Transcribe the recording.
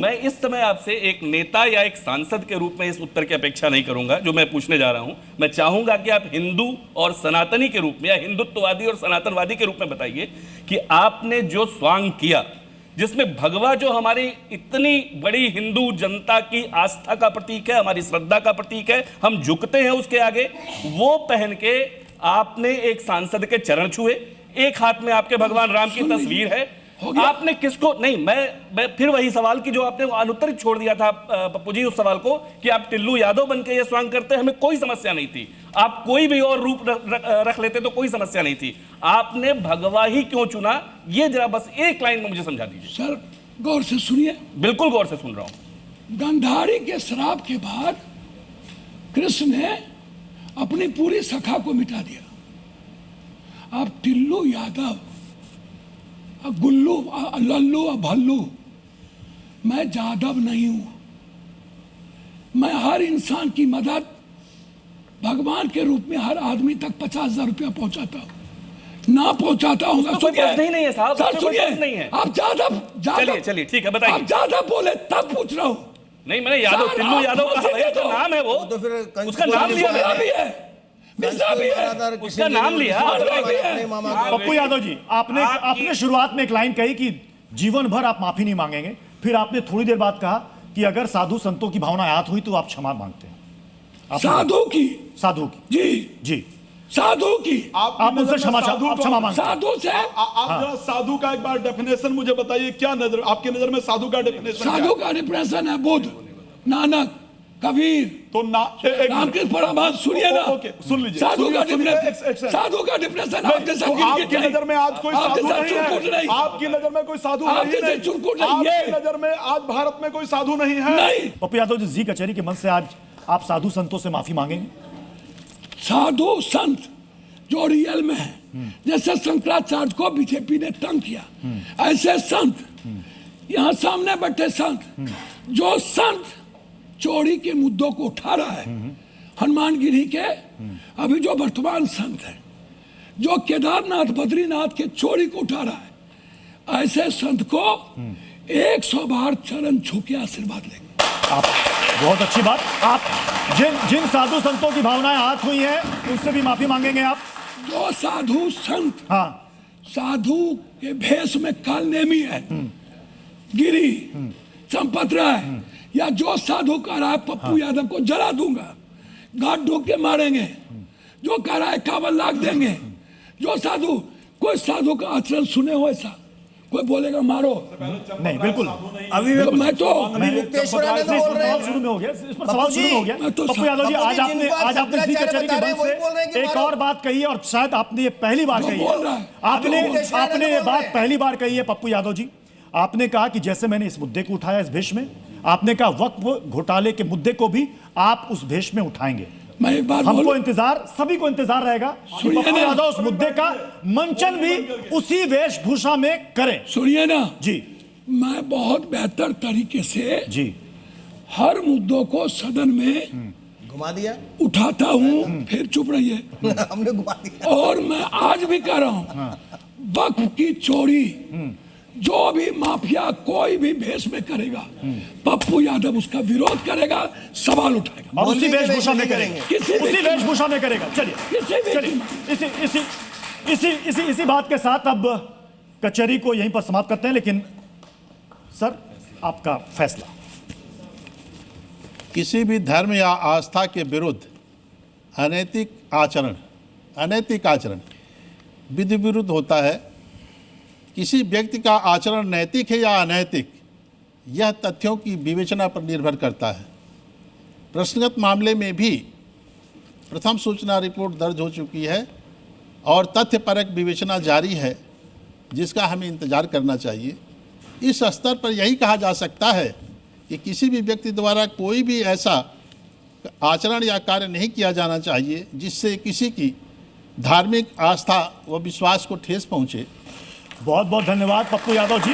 मैं इस समय आपसे एक नेता या एक सांसद के रूप में इस उत्तर की अपेक्षा नहीं करूंगा जो मैं पूछने जा रहा हूं। मैं चाहूंगा कि आप हिंदू और सनातनी के रूप में या हिंदुत्ववादी और सनातनवादी के रूप में बताइए कि आपने जो स्वांग किया, जिसमें भगवा जो हमारी इतनी बड़ी हिंदू जनता की आस्था का प्रतीक है, हमारी श्रद्धा का प्रतीक है, हम झुकते हैं उसके आगे, वो पहन के आपने एक सांसद के चरण छुए। एक हाथ में आपके भगवान राम की तस्वीर है। आपने किसको नहीं, मैं फिर वही सवाल की जो आपने अनुत्तरित छोड़ दिया था पप्पू जी, उस सवाल को कि आप टिल्लू यादव बनके ये स्वांग करते हैं, हमें कोई समस्या नहीं थी। आप कोई भी और रूप रख लेते तो कोई समस्या नहीं थी। आपने भगवा ही क्यों चुना, ये जरा बस एक लाइन में मुझे समझा दीजिए। सर गौर से सुनिए। बिल्कुल गौर से सुन रहा हूं। गंधारी के श्राप के बाद कृष्ण ने अपनी पूरी सखा को मिटा दिया। अब टिल्लू यादव, गुल्लू, लल्लू और भल्लू, मैं जादव नहीं हूं। मैं हर इंसान की मदद भगवान के रूप में हर आदमी तक 50,000 रुपया पहुंचाता हूं, ना पहुंचाता हूं। नहीं है साहब, सर सुनिए, नहीं है। आप जादव चलिए ठीक है, बताइए। आप जादव बोले तब पूछ रहा हूं। नहीं, मैंने यादव, टिल्लू यादव का नाम है वो, तो फिर उसका नाम लिया भी है, मिश्रा भी है, उसका नाम लिया। पप्पू यादव जी, आपने शुरुआत में एक लाइन कही कि जीवन भर आप माफी नहीं मांगेंगे, फिर आपने थोड़ी देर बाद कहा कि अगर साधु संतों की भावना आहत हुई तो आप क्षमा मांगते हैं। साधु की जी साधु की आप उनसे क्षमा मांगते। साधु से आप जरा साधु का एक बार डेफिनेशन मुझे बताइए, क्या नजर आपकी नजर में साधु का डेफिनेशन? साधु का डेफिनेशन है बुद्ध, नानक, कबीर, तो रामकृष्ण परमहंस। सुनिए ना, सुन लीजिए। साधु का डेफिनेशन आपकी नजर में आज कोई साधु नहीं है। आपकी नजर में कोई साधु नहीं है। आपकी नजर में आज भारत में कोई साधु नहीं है। पप्पू यादव जी, जी कचहरी के मंच से आज आप साधु संतों से माफी मांगेंगे? साधु संत जो रियल में है, जैसे शंकराचार्य को बीजेपी ने तंग किया, ऐसे संत यहाँ सामने बैठे संत, जो संत चोरी के मुद्दों को उठा रहा है, हनुमानगिरी के अभी जो वर्तमान संत है, जो केदारनाथ बद्रीनाथ के चोरी को उठा रहा है, ऐसे संत को 100 बार चरण छू के आशीर्वाद लेंगे। आप बहुत अच्छी बात। आप जिन साधु संतों की भावनाएं आहत हुई हैं उससे भी माफी मांगेंगे आप? जो साधु संत, हाँ, साधु के भेष में कालनेमी है, गिरी, संपत राय, या जो साधु कह रहा है पप्पू यादव को जला दूंगा, घाट ढूंढ के मारेंगे, जो कह रहा है 51 लाख देंगे, जो साधु, कोई साधु का आचरण सुने हो ऐसा? कोई बोलेगा मारो? नहीं, बिल्कुल। अभी मैं तो सवाल शुरू में हो गया, इस पर सवाल शुरू में हो गया। पप्पू यादव जी, आज आपने जी कचहरी के मंच से एक और बात कही है, और शायद आपने ये पहली बार कही है। आपने ये बात पहली बार कही है पप्पू यादव जी। आपने कहा कि जैसे मैंने इस मुद्दे को उठाया इस भेष में, आपने कहा वक्फ घोटाले के मुद्दे को भी आप उस भेष में उठाएंगे। मैं एक बार हमको इंतजार, सभी को इंतजार रहेगा कि पप्पू यादव उस मुद्दे का मंचन भी उसी वेशभूषा में करें। सुनिए ना जी, मैं बहुत बेहतर तरीके से जी हर मुद्दों को सदन में घुमा दिया, उठाता हूँ। फिर चुप रहिए। हमने घुमा दिया। और मैं आज भी कह रहा हूँ, वक्फ की चोरी जो भी माफिया कोई भी भेष में करेगा, पप्पू यादव उसका विरोध करेगा, सवाल उठाएगा, और उसी वेशभूषा में करेंगे, उसी वेशभूषा में करेगा। चलिए, इसी बात के साथ अब कचहरी को यहीं पर समाप्त करते हैं। लेकिन सर, आपका फैसला? किसी भी धर्म या आस्था के विरुद्ध अनैतिक आचरण विधि विरुद्ध होता है। किसी व्यक्ति का आचरण नैतिक है या अनैतिक, यह तथ्यों की विवेचना पर निर्भर करता है। प्रश्नगत मामले में भी प्रथम सूचना रिपोर्ट दर्ज हो चुकी है और तथ्यपरक विवेचना जारी है, जिसका हमें इंतजार करना चाहिए। इस स्तर पर यही कहा जा सकता है कि किसी भी व्यक्ति द्वारा कोई भी ऐसा आचरण या कार्य नहीं किया जाना चाहिए जिससे किसी की धार्मिक आस्था व विश्वास को ठेस पहुँचे। बहुत बहुत धन्यवाद पप्पू यादव जी।